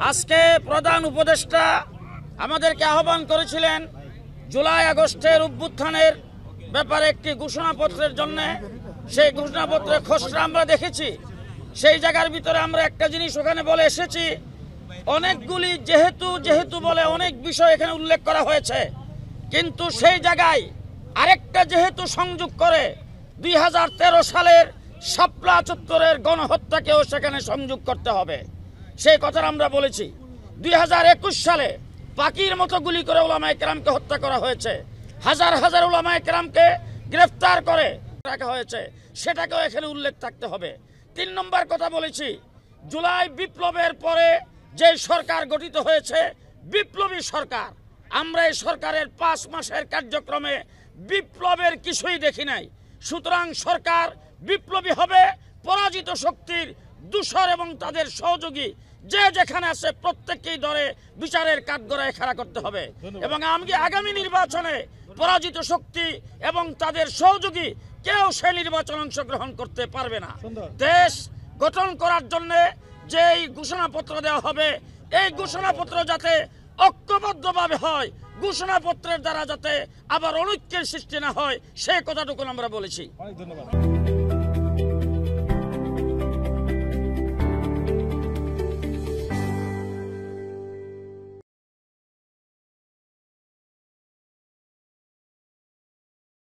আজকে প্রধান উপদেষ্টা আমাদেরকে আহ্বান করেছিলেন জুলাই আগস্টের অভ্যুত্থানের ব্যাপারে একটি ঘোষণাপত্রের জন্য। সেই ঘোষণাপত্রের খসড়া আমরা দেখেছি। সেই জায়গার ভিতরে আমরা একটা জিনিস ওখানে বলে এসেছি, অনেকগুলি যেহেতু বলে অনেক বিষয় এখানে উল্লেখ করা হয়েছে, কিন্তু সেই জায়গায় আরেকটা যেহেতু সংযোগ করে 2013 সালের শাপলা চত্বরের গণহত্যাকেও সেখানে সংযোগ করতে হবে। সেই কথা আমরা বলেছি। 2021 সালে পাখির মতো গুলি করে উলামায়ে কেরামকে হত্যা করা হয়েছে, হাজার হাজার উলামায়ে কেরামকে গ্রেফতার করে রাখা হয়েছে, সেটাকেও এখানে উল্লেখ থাকতে হবে। 3 নম্বর কথা বলেছি, জুলাই বিপ্লবের পরে যে সরকার গঠিত হয়েছে বিপ্লবী সরকার, আমরা এই সরকারের 5 মাসের কার্যক্রমে বিপ্লবের কিছুই দেখি নাই। সুতরাং সরকার বিপ্লবী হবে, পরাজিত শক্তির দূষর এবং তাদের সহযোগী যে যেখানে আছে প্রত্যেককেই ধরে বিচারের কাঠগড়ায় খাড়া করতে হবে। এবং আগামী নির্বাচনে পরাজিত শক্তি এবং তাদের সহযোগী কেউ সেই নির্বাচন অংশগ্রহণ করতে পারবে না। দেশ গঠন করার জন্য যেই ঘোষণাপত্র দেওয়া হবে, এই ঘোষণাপত্র যাতে ঐক্যবদ্ধভাবে হয়, ঘোষণাপত্রের দ্বারা যাতে আবার অনৈক্যের সৃষ্টি না হয়, সেই কথাটুকু আমরা বলেছি। ধন্যবাদ।